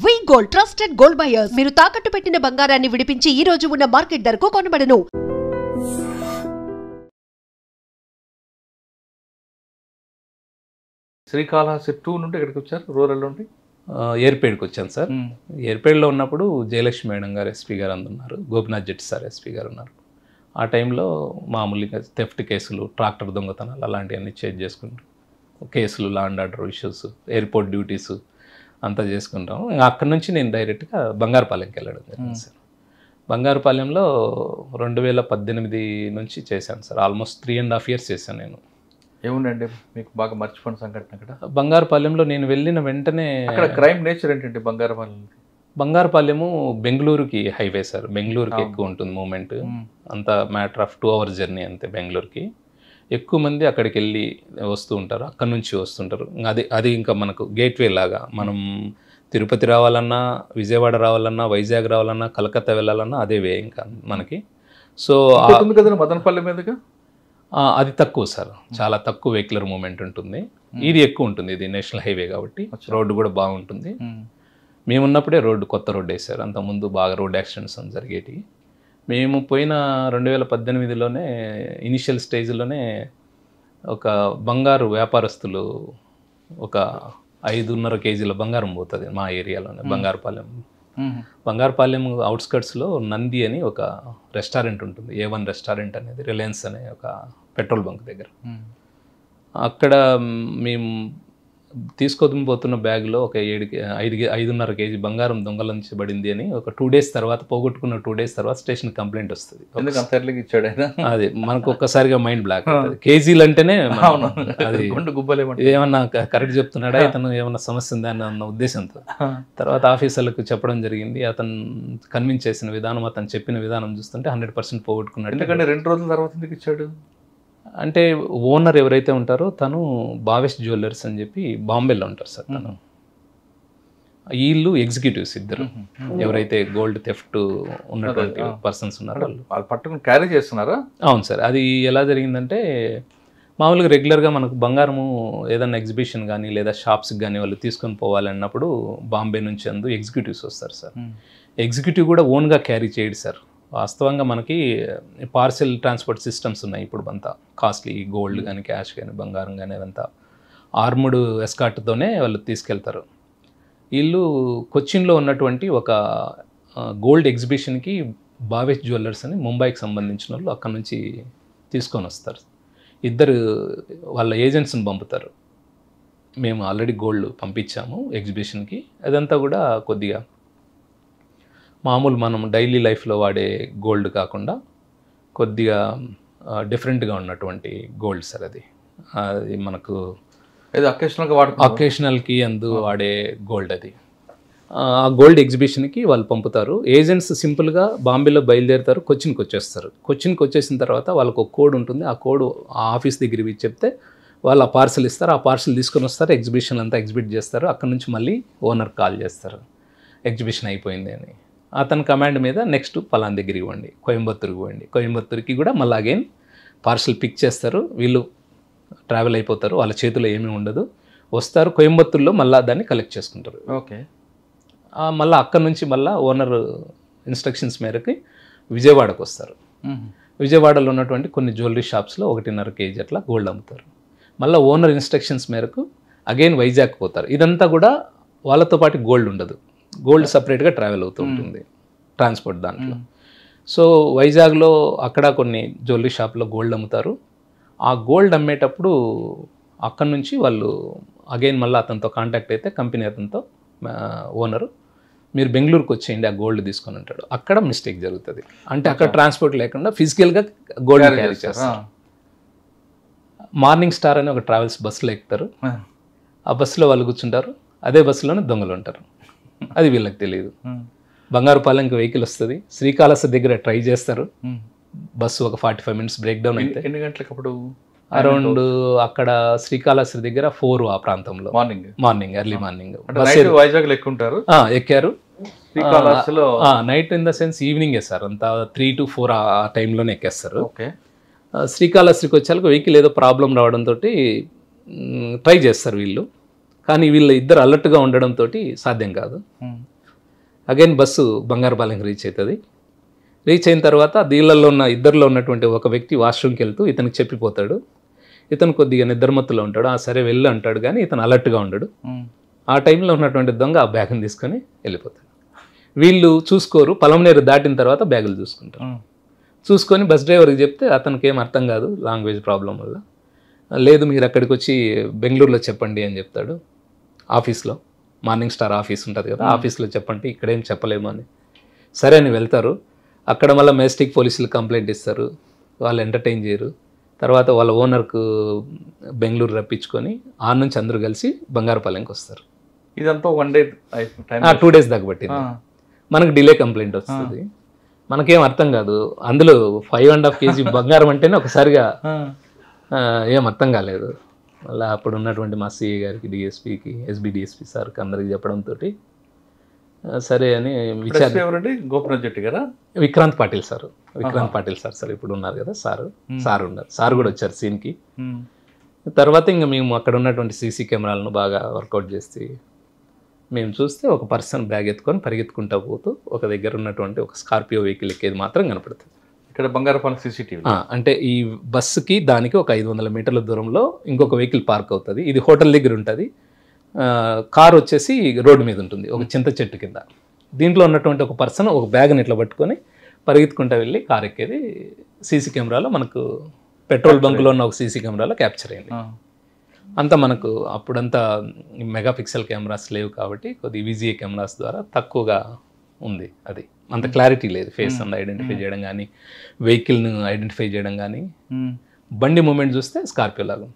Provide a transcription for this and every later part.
వి gold trusted gold buyers మీరు తాకట్టు పెట్టిన బంగారాన్ని విడిపించి ఈ రోజు ఉన్న మార్కెట్ ధరకు కొనబడను. శ్రీకాళహస్తి 2 నుండి ఎక్కడికి వచ్చారు? రూరల్ నుండి ఏర్పేడ్కి వచ్చాను సార్. ఏర్పేడ్లో ఉన్నప్పుడు జయలక్ష్మి మేడం గారు ఎస్పీ గారు అందున్నారు, గోపినాథ్ జెట్టి సార్ ఎస్పీ గారు ఉన్నారు. ఆ టైంలో మామూలుగా థెఫ్ట్ కేసులు, ట్రాక్టర్ దొంగతనాలు అలాంటివన్నీ చేజ్ చేసుకుంటాం. కేసులు, law and order issues, airport duties అంతా చేసుకుంటాం. ఇంకా అక్కడి నుంచి నేను డైరెక్ట్గా బంగారుపాలెంకి వెళ్ళడం జరిగింది సార్. బంగారుపాలెంలో 2018 నుంచి చేశాను సార్. ఆల్మోస్ట్ 3.5 years చేశాను నేను. ఏముందండి మీకు బాగా మర్చిపోయిన సంఘటన అక్కడ? బంగారుపాలెంలో నేను వెళ్ళిన వెంటనే అక్కడ క్రైమ్ నేచర్ ఏంటంటే బంగారుపాలెము బెంగళూరుకి హైవే సార్. బెంగళూరుకి ఎక్కువ ఉంటుంది మూమెంట్. అంత మ్యాటర్ ఆఫ్ 2 hours జర్నీ అంతే. బెంగళూరుకి ఎక్కువ మంది అక్కడికి వెళ్ళి వస్తూ ఉంటారు, అక్కడి నుంచి వస్తుంటారు. అది ఇంకా మనకు గేట్వే లాగా. మనం తిరుపతి రావాలన్నా, విజయవాడ రావాలన్నా, వైజాగ్ రావాలన్నా, కలకత్తా వెళ్ళాలన్నా అదే వే ఇంకా మనకి. సో మదనపల్లి మీదుగా అది తక్కువ సార్, చాలా తక్కువ వెహికులర్ మూమెంట్ ఉంటుంది. ఇది ఎక్కువ ఉంటుంది. ఇది నేషనల్ హైవే కాబట్టి రోడ్డు కూడా బాగుంటుంది. మేమున్నప్పుడే కొత్త రోడ్డు వేశారు. అంతకుముందు బాగా రోడ్ యాక్సిడెంట్స్ జరిగేటివి. మేము పోయిన 2018లోనే ఇనిషియల్ స్టేజ్లోనే ఒక బంగారు వ్యాపారస్తులు ఒక 5.5 kg బంగారం పోతుంది మా ఏరియాలోనే. బంగారుపాలెం అవుట్స్కట్స్లో నంది అని ఒక రెస్టారెంట్ ఉంటుంది, A1 రెస్టారెంట్ అనేది, రిలయన్స్ అనే ఒక పెట్రోల్ బంక్ దగ్గర. అక్కడ మేము తీసుకొని పోతున్న బ్యాగ్లో ఒక 5.5 kg బంగారం దొంగలించబడింది అని ఒక 2 days తర్వాత, పోగొట్టుకున్న 2 days తర్వాత స్టేషన్ కంప్లైంట్ వస్తుంది. అది మనకు ఒక్కసారిగా మైండ్ బ్లాక్ అవుతుంది. కేజీలు అంటేనే అది ఏమన్నా కరెక్ట్ చెప్తున్నాడా, ఇతను ఏమన్నా సమస్య ఉందా అన్న ఉద్దేశంతో తర్వాత ఆఫీసర్లకు చెప్పడం జరిగింది. అతను కన్విన్స్ చేసిన విధానం, అతను చెప్పిన విధానం చూస్తుంటే 100% పోగొట్టుకున్నాడు. ఎందుకంటే 2 రోజుల తర్వాత ఎందుకు ఇచ్చాడు అంటే, ఓనర్ ఎవరైతే ఉంటారో తను భావేష్ జ్యువెలర్స్ అని చెప్పి బాంబేలో ఉంటారు సార్. తను వీళ్ళు ఎగ్జిక్యూటివ్స్ ఇద్దరు, ఎవరైతే గోల్డ్ థెఫ్ట్ ఉన్నటువంటి పర్సన్స్ ఉన్నారో వాళ్ళు పట్టుకుని క్యారీ చేస్తున్నారా? అవును సార్. అది ఎలా జరిగిందంటే, మామూలుగా రెగ్యులర్గా మనకు బంగారము ఏదైనా ఎగ్జిబిషన్ కానీ లేదా షాప్స్కి కానీ వాళ్ళు తీసుకొని పోవాలన్నప్పుడు బాంబే నుంచి ఎగ్జిక్యూటివ్స్ వస్తారు సార్. ఎగ్జిక్యూటివ్ కూడా ఓన్గా క్యారీ చేయడు సార్. వాస్తవంగా మనకి పార్సెల్ ట్రాన్స్పోర్ట్ సిస్టమ్స్ ఉన్నాయి ఇప్పుడు. అంతా కాస్ట్లీ గోల్డ్ కానీ, క్యాష్ కానీ, బంగారం కానీ అదంతా ఆర్ముడ్ ఎస్కార్ట్తోనే వాళ్ళు తీసుకెళ్తారు. వీళ్ళు కొచ్చిన్లో ఉన్నటువంటి ఒక గోల్డ్ ఎగ్జిబిషన్కి భావేష్ జ్యువెలర్స్ అని ముంబైకి సంబంధించిన వాళ్ళు అక్కడ నుంచి తీసుకొని వస్తారు. ఇద్దరు వాళ్ళ ఏజెంట్స్ని పంపుతారు. మేము ఆల్రెడీ గోల్డ్ పంపించాము ఎగ్జిబిషన్కి. అదంతా కూడా కొద్దిగా మామూలు మనం డైలీ లైఫ్లో వాడే గోల్డ్ కాకుండా కొద్దిగా డిఫరెంట్గా ఉన్నటువంటి గోల్డ్ సార్. అది మనకు అకేషనల్కి వాడే గోల్డ్. అది ఆ గోల్డ్ ఎగ్జిబిషన్కి వాళ్ళు పంపుతారు. ఏజెంట్స్ సింపుల్గా బాంబేలో బయలుదేరుతారు, కొచ్చిన్కి వచ్చేస్తారు. కొచ్చిన్కి వచ్చేసిన తర్వాత వాళ్ళకు ఒక కోడ్ ఉంటుంది. ఆ కోడ్ ఆ ఆఫీస్ దగ్గర చెప్తే వాళ్ళు ఆ పార్సల్ ఇస్తారు. ఆ పార్సల్ తీసుకొని వస్తారు, ఎగ్జిబిషన్ అంతా ఎగ్జిబిట్ చేస్తారు. అక్కడ నుంచి మళ్ళీ ఓనర్ కాల్ చేస్తారు, ఎగ్జిబిషన్ అయిపోయింది అని. అతని కమాండ్ మీద నెక్స్ట్ పలాన్ దగ్గరికి ఇవ్వండి, కోయంబత్తూరుకి ఇవ్వండి. కోయంబత్తూరుకి కూడా మళ్ళీ అగైన్ పార్సల్ పిక్ చేస్తారు. వీళ్ళు ట్రావెల్ అయిపోతారు, వాళ్ళ చేతిలో ఏమీ ఉండదు. వస్తారు కోయంబత్తూరులో మళ్ళీ దాన్ని కలెక్ట్ చేసుకుంటారు. ఓకే. మళ్ళీ అక్కడ నుంచి మళ్ళీ ఓనర్ ఇన్స్ట్రక్షన్స్ మేరకు విజయవాడకు వస్తారు. విజయవాడలో ఉన్నటువంటి కొన్ని జ్యువెలరీ షాప్స్లో 1.5 kg అట్లా గోల్డ్ అమ్ముతారు. మళ్ళీ ఓనర్ ఇన్స్ట్రక్షన్స్ మేరకు అగైన్ వైజాగ్ పోతారు. ఇదంతా కూడా వాళ్ళతో పాటు గోల్డ్ ఉండదు, గోల్డ్ సపరేట్గా ట్రావెల్ అవుతూ ఉంటుంది ట్రాన్స్పోర్ట్ దాంట్లో. సో వైజాగ్లో అక్కడ కొన్ని జ్యువెలరీ షాప్లో గోల్డ్ అమ్ముతారు. ఆ గోల్డ్ అమ్మేటప్పుడు అక్కడ నుంచి వాళ్ళు అగైన్ మళ్ళీ అతనితో కాంటాక్ట్ అయితే కంపెనీ అతనితో ఓనరు, మీరు బెంగళూరుకి వచ్చేయండి, ఆ గోల్డ్ తీసుకొని ఉంటాడు. అక్కడ మిస్టేక్ జరుగుతుంది. అంటే అక్కడ ట్రాన్స్పోర్ట్ లేకుండా ఫిజికల్గా గోల్డ్ క్యారీ చేస్తారు. మార్నింగ్ స్టార్ అని ఒక ట్రావెల్స్ బస్సులో ఎక్కుతారు. ఆ బస్సులో వాళ్ళు కూర్చుంటారు, అదే బస్సులోనే దొంగలు ఉంటారు. అది వీళ్ళకి తెలియదు. బంగారుపాలెంకి వెహికల్ వస్తుంది, శ్రీకాళహస్తి దగ్గర ట్రై చేస్తారు. బస్సు ఒక 45 minutes బ్రేక్ డౌన్ అయితే ఎన్ని గంటలకు అప్పుడు అరౌండ్ అక్కడ శ్రీకాళహస్తి దగ్గర 4 ఆ ప్రాంతంలో మార్నింగ్ ఎర్లీ మార్నింగ్ వైజాగ్ ఎక్కుంటారు. ఎక్కారు నైట్ ఇన్ ద సెన్స్ ఈవినింగే సార్. అంతా 3 to 4 ఆ టైంలోనే ఎక్కేస్తారు. శ్రీకాళహస్తికి వచ్చాక వెహికల్ ఏదో ప్రాబ్లం రావడంతో ట్రై చేస్తారు వీళ్ళు. కానీ వీళ్ళు ఇద్దరు అలర్ట్గా ఉండడంతో సాధ్యం కాదు. అగైన్ బస్సు బంగారుపాలెంకి రీచ్ అవుతుంది. రీచ్ అయిన తర్వాత ఇద్దరిలో ఉన్నటువంటి ఒక వ్యక్తి వాష్రూమ్కి వెళ్తూ ఇతనికి చెప్పిపోతాడు. ఇతను కొద్దిగా నిద్రమత్తులో ఉంటాడు. సరే వెళ్ళు అంటాడు, కానీ ఇతను అలర్ట్గా ఉండడు. ఆ టైంలో ఉన్నటువంటి దొంగ ఆ బ్యాగ్ని తీసుకొని వెళ్ళిపోతాడు. వీళ్ళు చూసుకోరు, పలమనేరు దాటిన తర్వాత బ్యాగులు చూసుకుంటారు. చూసుకొని బస్ డ్రైవర్కి చెప్తే అతనికి ఏం అర్థం కాదు లాంగ్వేజ్ ప్రాబ్లం వల్ల. లేదు మీరు అక్కడికి వచ్చి బెంగళూరులో చెప్పండి అని చెప్తాడు. ఆఫీస్లో మార్నింగ్ స్టార్ ఆఫీస్ ఉంటుంది కదా, ఆఫీస్లో చెప్పండి, ఇక్కడేం చెప్పలేము అని. సరే అని వెళ్తారు. అక్కడ మళ్ళీ మెజెస్టిక్ పోలీసులు కంప్లైంట్ ఇస్తారు. వాళ్ళు ఎంటర్టైన్ చేయరు. తర్వాత వాళ్ళ ఓనర్కు బెంగళూరు రప్పించుకొని ఆ నుంచి అందరూ కలిసి బంగారుపాలెంకి వస్తారు. ఇదంతా 1 డే టైం, 2 days దాకా పట్టింది. మనకు డిలే కంప్లైంట్ వస్తుంది. మనకేం అర్థం కాదు. అందులో 5.5 kg బంగారం అంటేనే ఒకసారిగా ఏం అర్థం కాలేదు. మళ్ళీ అప్పుడు ఉన్నటువంటి మా సిఐ గారికి, డిఎస్పీకి, ఎస్బీ డిఎస్పీ సార్కి అందరికి చెప్పడంతో సరే అని ఎవరండి? గోపనాథ్ జెట్టి గారా? విక్రాంత్ పాటిల్ సార్ ఇప్పుడు ఉన్నారు కదా, సార్ ఉన్నారు. సార్ కూడా వచ్చారు సీన్కి. తర్వాత ఇంకా మేము అక్కడ ఉన్నటువంటి సీసీ కెమెరాలను బాగా వర్కౌట్ చేసి మేము చూస్తే ఒక పర్సన్ బ్యాగ్ ఎత్తుకొని పరిగెత్తుకుంటూ పోతూ ఒక దగ్గర ఉన్నటువంటి ఒక స్కార్పియో వెహికల్ ఎక్కేది మాత్రం కనపడుతుంది. ఇక్కడ బంగారుపాలెం CCTV అంటే ఈ బస్సుకి దానికి ఒక 500 మీటర్ల దూరంలో ఇంకొక వెహికల్ పార్క్ అవుతుంది. ఇది హోటల్ దగ్గర ఉంటుంది. కార్ వచ్చేసి రోడ్డు మీద ఉంటుంది, ఒక చింత చెట్టు కింద. దీంట్లో ఉన్నటువంటి ఒక పర్సన్ ఒక బ్యాగ్ని ఇట్లా పట్టుకొని పరిగెత్తుకుంటూ వెళ్ళి కార్ ఎక్కేది సీసీ కెమెరాలో మనకు పెట్రోల్ బంక్లో ఉన్న ఒక సీసీ కెమెరాలో క్యాప్చర్ అయింది. అంతా మనకు అప్పుడంతా మెగాపిక్సెల్ కెమెరాస్ లేవు కాబట్టి కొద్ది VGA కెమెరాస్ ద్వారా తక్కువగా ఉంది. అది అంత క్లారిటీ లేదు. ఫేస్ అంతా ఐడెంటిఫై చేయడం కానీ, వెహికల్ను ఐడెంటిఫై చేయడం కానీ. బండి మూమెంట్ చూస్తే స్కార్పియో లాగా.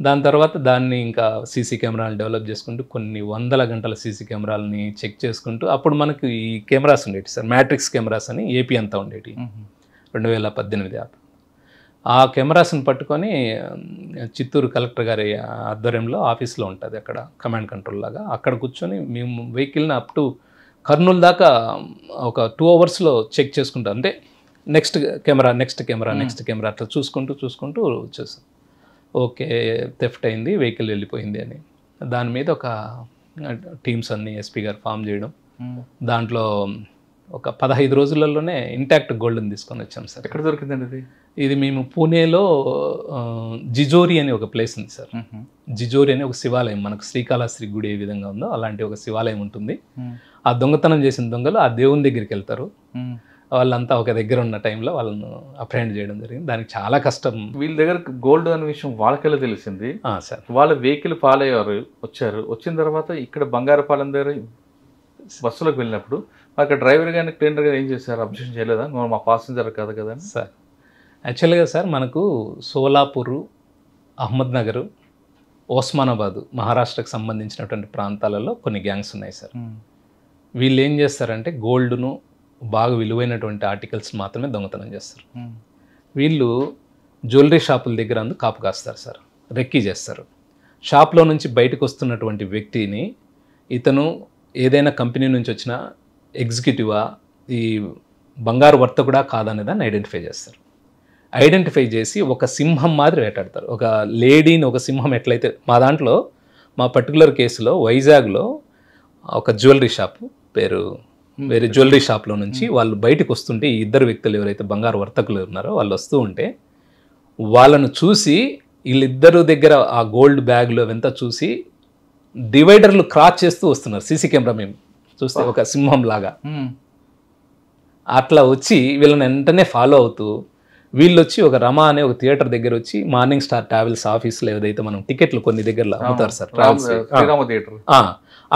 దాని తర్వాత దాన్ని ఇంకా సీసీ కెమెరాలు డెవలప్ చేసుకుంటూ కొన్ని వందల గంటల సీసీ కెమెరాలని చెక్ చేసుకుంటూ, అప్పుడు మనకు ఈ కెమెరాస్ ఉండేవి సార్, మ్యాట్రిక్స్ కెమెరాస్ అని ఏపీ అంతా ఉండేవి 2018. ఆ కెమెరాస్ని పట్టుకొని చిత్తూరు కలెక్టర్ గారి ఆధ్వర్యంలో ఆఫీస్లో ఉంటుంది అక్కడ కమాండ్ కంట్రోల్ లాగా. అక్కడ కూర్చొని మేము వెహికల్ని అప్ టు కర్నూలు దాకా ఒక 2 hours చెక్ చేసుకుంటాం. అంటే నెక్స్ట్ కెమెరా అట్లా చూసుకుంటూ వచ్చేస్తాం. ఓకే, థెఫ్ట్ అయింది, వెహికల్ వెళ్ళిపోయింది అని. దాని మీద ఒక టీమ్స్ అన్ని ఎస్పీ గారు ఫామ్ చేయడం. దాంట్లో ఒక 15 రోజులలోనే ఇంటాక్ట్ గోల్డ్ని తీసుకొని వచ్చాం సార్. ఎక్కడ దొరికిందండి ఇది? ఇది మేము పూణేలో జిజోరి అని ఒక ప్లేస్ ఉంది సార్. జిజోరి అని ఒక శివాలయం, మనకు శ్రీకాళహస్తి గుడి ఏ విధంగా ఉందో అలాంటి ఒక శివాలయం ఉంటుంది. ఆ దొంగతనం చేసిన దొంగలు ఆ దేవుని దగ్గరికి వెళ్తారు. వాళ్ళంతా ఒక దగ్గర ఉన్న టైంలో వాళ్ళను అప్రహెండ్ చేయడం జరిగింది. దానికి చాలా కష్టం. వీళ్ళ దగ్గర గోల్డ్ అనే విషయం వాళ్ళకెళ్ళి తెలిసింది సార్. వాళ్ళ వెహికల్ ఫాలో అయ్యారు, వచ్చిన తర్వాత ఇక్కడ బంగారుపాలెం దగ్గర బస్సులోకి వెళ్ళినప్పుడు అక్కడ డ్రైవర్ కానీ క్లీనర్ కానీ ఏం చేశారు? అబ్జెక్షన్ చేయలేదా? మా పాసింజర్ కాదు కదా సార్. యాక్చువల్గా సార్ మనకు సోలాపూరు, అహ్మద్నగర్, ఓస్మానాబాద్ మహారాష్ట్రకు సంబంధించినటువంటి ప్రాంతాలలో కొన్ని గ్యాంగ్స్ ఉన్నాయి సార్. వీళ్ళు ఏం చేస్తారంటే గోల్డ్ను బాగా విలువైనటువంటి ఆర్టికల్స్ మాత్రమే దొంగతనం చేస్తారు. వీళ్ళు జ్యువెలరీ షాపుల దగ్గర కాపు కాస్తారు సార్, రెక్కీ చేస్తారు. షాప్లో నుంచి బయటకు వస్తున్నటువంటి వ్యక్తిని ఇతను ఏదైనా కంపెనీ నుంచి వచ్చిన ఎగ్జిక్యూటివా, ఈ బంగారు వర్తకుడా కాదనే దాన్ని ఐడెంటిఫై చేస్తారు. ఐడెంటిఫై చేసి ఒక సింహం మాదిరి వేటాడతారు. ఒక లేడీని ఒక సింహం ఎట్లయితే, మా పర్టికులర్ కేసులో వైజాగ్లో ఒక జ్యువెలరీ షాపు వేరే జ్యువెలరీ షాప్లో నుంచి వాళ్ళు బయటకు వస్తుంటే ఈ ఇద్దరు వ్యక్తులు ఎవరైతే బంగారు వర్తకులు ఉన్నారో వాళ్ళు వస్తూ ఉంటే వాళ్ళను చూసి వీళ్ళిద్దరు దగ్గర ఆ గోల్డ్ బ్యాగ్లో ఎంత చూసి డివైడర్లు క్రాస్ చేస్తూ వస్తున్నారు. సీసీ కెమెరా మేము చూస్తే ఒక సింహం లాగా అట్లా వచ్చి వీళ్ళని వెంటనే ఫాలో అవుతూ వీళ్ళు వచ్చి ఒక రమా అనే ఒక థియేటర్ దగ్గర వచ్చి మార్నింగ్ స్టార్ ట్రావెల్స్ ఆఫీస్లో ఏదైతే మనం టికెట్లు కొన్ని దగ్గరలో అమ్ముతారు సార్, ట్రావెల్స్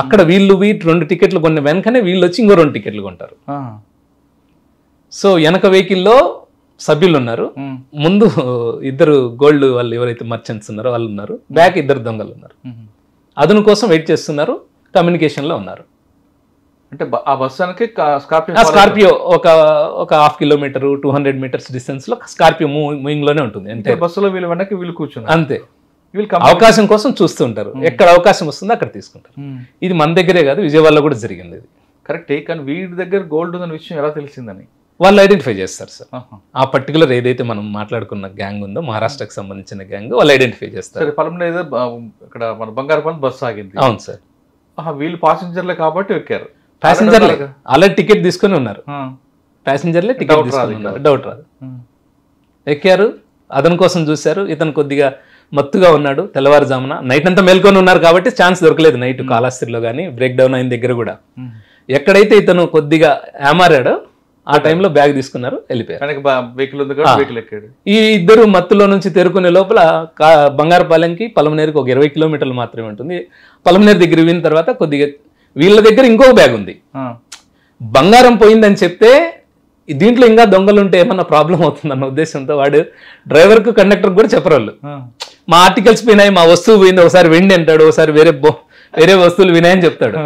అక్కడ వీళ్ళు 2 టికెట్లు కొన్ని వెనకనే వీళ్ళు వచ్చి ఇంకో 2 టికెట్లు కొంటారు. సో వెనక వెహికల్లో సభ్యులు ఉన్నారు, ముందు ఇద్దరు గోల్డ్ వాళ్ళు ఎవరైతే మర్చెంట్స్ ఉన్నారో వాళ్ళు ఉన్నారు, బ్యాక్ 2 దొంగలు ఉన్నారు. అదును కోసం వెయిట్ చేస్తున్నారు, కమ్యూనికేషన్లో ఉన్నారు. అంటే ఆ బస్సు స్కార్పియో ఒక 1/2 kilometer 200 meters డిస్టెన్స్లో స్కార్పియో మూవింగ్లోనే ఉంటుంది. అంటే బస్సులో వీళ్ళు వెనక్కి వీళ్ళు కూర్చున్నారు అంతే. అవకాశం కోసం చూస్తూ ఉంటారు, ఎక్కడ అవకాశం వస్తుందో అక్కడ తీసుకుంటారు. ఇది మన దగ్గరే కాదు, విజయవాడలో కూడా జరిగింది ఇది. కరెక్టే. కానీ వీడి దగ్గర గోల్డ్ ఉన్న విషయం ఎలా తెలిసిందని వాళ్ళు ఐడెంటిఫై చేస్తారు సార్. ఆ పర్టికులర్ ఏదైతే మనం మాట్లాడుకున్న గ్యాంగ్ ఉందో మహారాష్ట్రకు సంబంధించిన గ్యాంగ్ వాళ్ళు ఐడెంటిఫై చేస్తారు. పొలంలో ఏదో ఇక్కడ మన బంగారపాలెం బస్సు ఆగింది. అవును సార్. వీళ్ళు పాసెంజర్లే కాబట్టి ఎక్కారు. ప్యాసింజర్లే ఆల్రెడీ టికెట్ తీసుకుని ఉన్నారు. ప్యాసింజర్లే టికెట్ తీసుకుని ఉన్నారు, డౌట్ రాదు. ఎక్కారు, అతని కోసం చూశారు. ఇతను కొద్దిగా మత్తుగా ఉన్నాడు. తెల్లవారుజామున నైట్ అంతా మేల్కొని ఉన్నారు కాబట్టి ఛాన్స్ దొరకలేదు నైట్ కాళహస్తిలో కానీ బ్రేక్ డౌన్ అయిన దగ్గర కూడా. ఎక్కడైతే ఇతను కొద్దిగా ఏమారాడో ఆ టైంలో బ్యాగ్ తీసుకున్నారు, వెళ్ళిపోయారు. ఈ ఇద్దరు మత్తులో నుంచి తేరుకునే లోపల బంగారపాలెంకి పలమనేరుకి ఒక 20 కిలోమీటర్లు మాత్రమే ఉంటుంది. పలమనేరు దగ్గర విన్న తర్వాత కొద్దిగా వీళ్ళ దగ్గర ఇంకో బ్యాగ్ ఉంది. బంగారం పోయిందని చెప్తే దీంట్లో ఇంకా దొంగలు ఉంటే ఏమన్నా ప్రాబ్లం అవుతుందన్న ఉద్దేశంతో వాడు డ్రైవర్కు కండక్టర్కి కూడా చెప్పరు వాళ్ళు. మా ఆర్టికల్స్ పోయినాయి, మా వస్తువు పోయింది, ఒకసారి వెండి అంటాడు, ఒకసారి వేరే వస్తువులు వినాయని చెప్తాడు.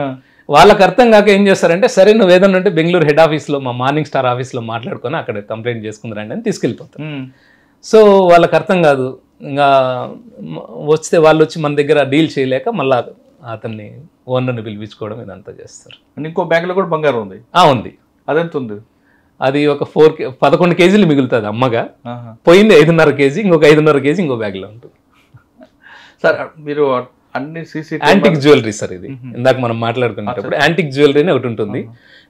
వాళ్ళకి అర్థం కాక ఏం చేస్తారంటే సరే నువ్వు ఏదన్నా ఉంటే బెంగళూరు హెడ్ ఆఫీస్లో మా మార్నింగ్ స్టార్ ఆఫీస్లో మాట్లాడుకొని అక్కడ కంప్లైంట్ చేసుకుందరండి అని తీసుకెళ్ళిపోతారు. సో వాళ్ళకి అర్థం కాదు. ఇంకా వస్తే వాళ్ళు వచ్చి మన దగ్గర డీల్ చేయలేక మళ్ళీ అతన్ని ఓనర్ని పిలిపించుకోవడం ఇదంతా చేస్తారు. ఇంకో బ్యాగ్లో కూడా బంగారం ఉంది. ఉంది. అదెంత ఉంది? అది ఒక 11 కేజీలు మిగులుతుంది అమ్మగా. పోయింది 5.5 కేజీ, ఇంకొక 5.5 కేజీ ఇంకో బ్యాగ్లో ఉంటుంది. సార్ మీరు అన్ని సీసీ యాంటిక్ జ్యువెలరీ సార్ ఇది. ఇందాక మనం మాట్లాడుకునేటప్పుడు యాంటిక్ జ్యువెలరీ ఒకటి ఉంటుంది.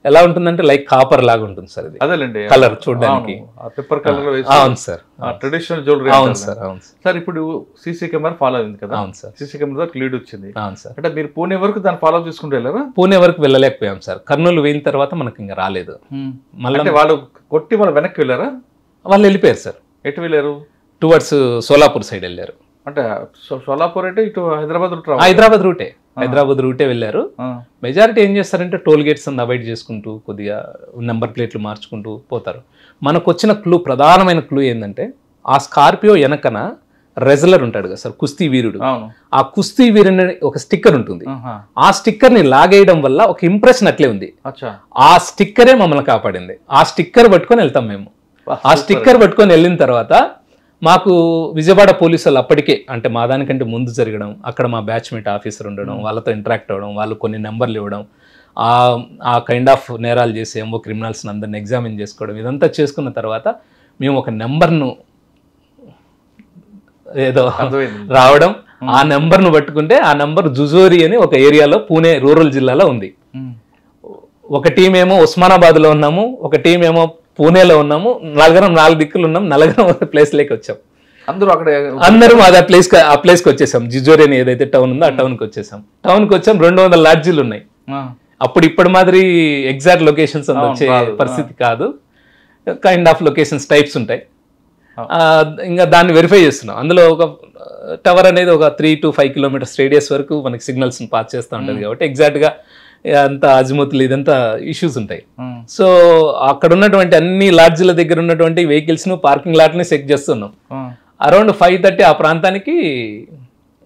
ఎలా ఉంటుందంటే లైక్ కాపర్ లాగా ఉంటుంది సార్ ఇది. అదేలేండి కలర్ చూడడానికి పేపర్ కలర్. అవును సార్, ట్రెడిషనల్ జ్యువెలరీ. అవును సార్. అవును సార్. ఇప్పుడు సీసీ కెమెరా ఫాలో అయింది కదా? అవును సార్. సీసీ కెమెరా లీడ్ వచ్చింది. అవును సార్. అంటే మీరు పూణే వరకు దాన్ని ఫాలో చేసుకుంటూ వెళ్ళారా? పూణే వరకు వెళ్ళలేకపోయాం సార్. కర్నూలు వెళ్ళిన తర్వాత మనకి ఇంకా రాలేదు. మళ్ళీ వాళ్ళు కొట్టి వాళ్ళు వెనక్కి వెళ్ళారా? వాళ్ళు వెళ్ళిపోయారు సార్. ఎటు వెళ్ళారు? టువర్డ్స్ సోలాపూర్ సైడ్ వెళ్ళారు. అంటే సోలాపూర్ అంటే ఇటు హైదరాబాద్ రూటే హైదరాబాద్ రూటే వెళ్ళారు. మెజారిటీ ఏం చేస్తారంటే టోల్ గేట్స్ అన్ని అవాయిడ్ చేసుకుంటూ కొద్దిగా నెంబర్ ప్లేట్లు మార్చుకుంటూ పోతారు. మనకు వచ్చిన క్లూ, ప్రధానమైన క్లూ ఏంటంటే ఆ స్కార్పియో వెనకన రెజ్లర్ ఉంటాడు కదా సార్, కుస్తీ వీరుడు. ఆ కుస్తీ వీరుని ఒక స్టిక్కర్ ఉంటుంది. ఆ స్టిక్కర్ ని లాగేయడం వల్ల ఒక ఇంప్రెషన్ అట్లే ఉంది. ఆ స్టిక్కరే మమ్మల్ని కాపాడింది. ఆ స్టిక్కర్ పట్టుకొని వెళ్తాం మేము. ఆ స్టిక్కర్ పట్టుకొని వెళ్ళిన తర్వాత మాకు విజయవాడ పోలీసులు అప్పటికే అంటే మా దానికంటే ముందు జరగడం, అక్కడ మా బ్యాచ్మేట్ ఆఫీసర్ ఉండడం, వాళ్ళతో ఇంటరాక్ట్ అవ్వడం, వాళ్ళు కొన్ని నెంబర్లు ఇవ్వడం, ఆ కైండ్ ఆఫ్ నేరాలు చేసి ఏమో క్రిమినల్స్ని అందరిని ఎగ్జామిన్ చేసుకోవడం, ఇదంతా చేసుకున్న తర్వాత మేము ఒక నెంబర్ను ఏదో రావడం, ఆ నెంబర్ను పట్టుకుంటే ఆ నెంబర్ జుజోరి అని ఒక ఏరియాలో పూణే రూరల్ జిల్లాలో ఉంది. ఒక టీం ఏమో ఉస్మానాబాద్లో ఉన్నాము, ఒక టీం ఏమో పూణేలో ఉన్నాము. 4 దిక్కులు ఉన్నాం. 4 ప్లేస్లోకి వచ్చాం. అందరూ ఆ ప్లేస్కి వచ్చేసాం. జిజోరి అని ఏదైతే టౌన్ ఉందో ఆ టౌన్కి వచ్చేసాం. టౌన్కి వచ్చాం. 200 లాడ్జీలు ఉన్నాయి. అప్పుడు ఇప్పటి మాదిరి ఎగ్జాక్ట్ లొకేషన్స్ వచ్చే పరిస్థితి కాదు. కైండ్ ఆఫ్ లొకేషన్స్ టైప్స్ ఉంటాయి. ఇంకా దాన్ని వెరిఫై చేస్తున్నాం. అందులో ఒక టవర్ అనేది ఒక 3 to 5 కిలోమీటర్స్ రేడియస్ వరకు మనకి సిగ్నల్స్ని పాస్ చేస్తూ ఉంటుంది కాబట్టి ఎగ్జాక్ట్గా అంత అజిముతులు ఇదంతా ఇష్యూస్ ఉంటాయి. సో అక్కడ ఉన్నటువంటి అన్ని లాడ్జ్ల దగ్గర ఉన్నటువంటి వెహికల్స్ను పార్కింగ్ లాట్ని చెక్ చేస్తున్నాం. అరౌండ్ 5:30 ఆ ప్రాంతానికి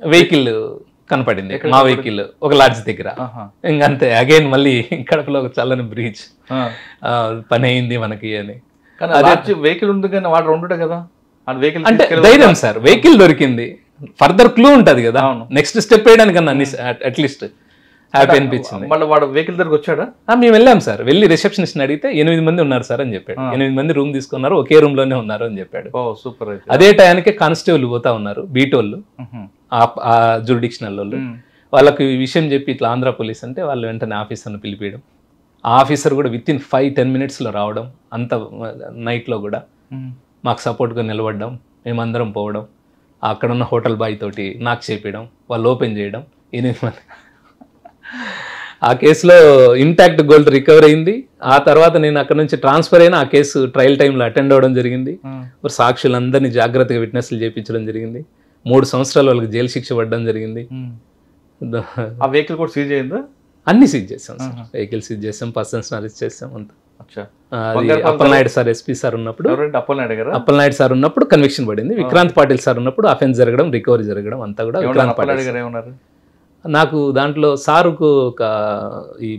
వెహికల్ కనపడింది, మా వెహికల్ ఒక లాడ్జ్ దగ్గర. ఇంకంతే అగైన్ మళ్ళీ కడపలో ఒక చల్లని బ్రీచ్ పని అయింది మనకి అని. వెహికల్ ఉంది కానీ వాడు ఉండడు కదా అంటే ధైర్యం సార్, వెహికల్ దొరికింది. ఫర్దర్ క్లూ ఉంటుంది కదా, నెక్స్ట్ స్టెప్ వేయడానికన్నా అట్లీస్ట్ హ్యాపీ అనిపించింది. మళ్ళీ వాడు వెహికల్ దగ్గరకు వచ్చాడా? మేము వెళ్ళాం సార్. వెళ్ళి రిసెప్షనిస్ట్ అడిగితే 8 మంది ఉన్నారు సార్ అని చెప్పాడు. 8 మంది రూమ్ తీసుకున్నారు, ఒకే రూమ్ లోనే ఉన్నారు అని చెప్పాడు. సూపర్. అదే టైంకి కానిస్టేబుల్ పోతా ఉన్నారు, బీటోళ్ళు, ఆ జ్యూరిడిక్షనల్ వాళ్ళు. వాళ్ళకి ఈ విషయం చెప్పి ఇట్లా ఆంధ్ర పోలీస్ అంటే వాళ్ళు వెంటనే ఆఫీసర్ని పిలిపియడం. ఆ ఆఫీసర్ కూడా విత్ ఇన్ 5-10 మినిట్స్లో రావడం. అంత నైట్లో కూడా మాకు సపోర్ట్గా నిలబడడం, మేమందరం పోవడం, అక్కడ ఉన్న హోటల్ బాయ్ తోటి నాకు చేపించడం, వాళ్ళు ఓపెన్ చేయడం. 8 మంది. ఆ కేసులో ఇంటాక్ట్ గోల్డ్ రికవర్ అయింది. ఆ తర్వాత నేను అక్కడ నుంచి ట్రాన్స్ఫర్ అయినా ఆ కేసు ట్రయల్ టైంలో అటెండ్ అవ్వడం జరిగింది. సాక్షులందరినీ జాగ్రత్తగా విట్నెస్లు చేయించడం జరిగింది. 3 సంవత్సరాలు వాళ్ళకి జైలు శిక్ష పడడం జరిగింది. ఆ వెహికల్ కూడా సీజ్ అయిందా? అన్ని సీజ్ చేసాం సార్. వెహికల్ సీజ్ చేసాం, పర్సన్స్ అరెస్ట్ చేసాం అంతా. అప్పలనాయుడు సార్ ఎస్పీ సార్ ఉన్నప్పుడు, అప్పలనాయుడు సార్ ఉన్నప్పుడు కన్విక్షన్ పడింది. విక్రాంత్ పాటిల్ సార్ ఉన్నప్పుడు అఫెన్స్ జరగడం, రికవరీ జరగడం అంతా కూడా విక్రాంత్ పాటిల్. నాకు దాంట్లో సారుకు ఒక ఈ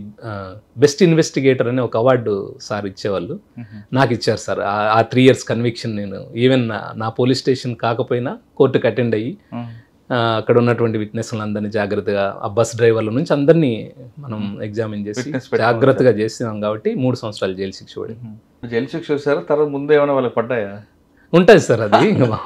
బెస్ట్ ఇన్వెస్టిగేటర్ అనే ఒక అవార్డు సార్ ఇచ్చేవాళ్ళు, నాకు ఇచ్చారు సార్. ఆ 3 years కన్విక్షన్ నేను ఈవెన్ నా పోలీస్ స్టేషన్ కాకపోయినా కోర్టుకు అటెండ్ అయ్యి అక్కడ ఉన్నటువంటి విట్నెస్లను అందరినీ జాగ్రత్తగా ఆ బస్ డ్రైవర్ల నుంచి అందరినీ మనం ఎగ్జామిన్ చేసి Witness పెట్టుకోవాలి. జాగ్రత్తగా చేసినాం కాబట్టి 3 సంవత్సరాలు జైలు శిక్ష పడింది. జైలు శిక్ష చూసారా తర్వాత ముందు ఏమైనా వాళ్ళకి పడ్డాయా? ఉంటుంది సార్ అది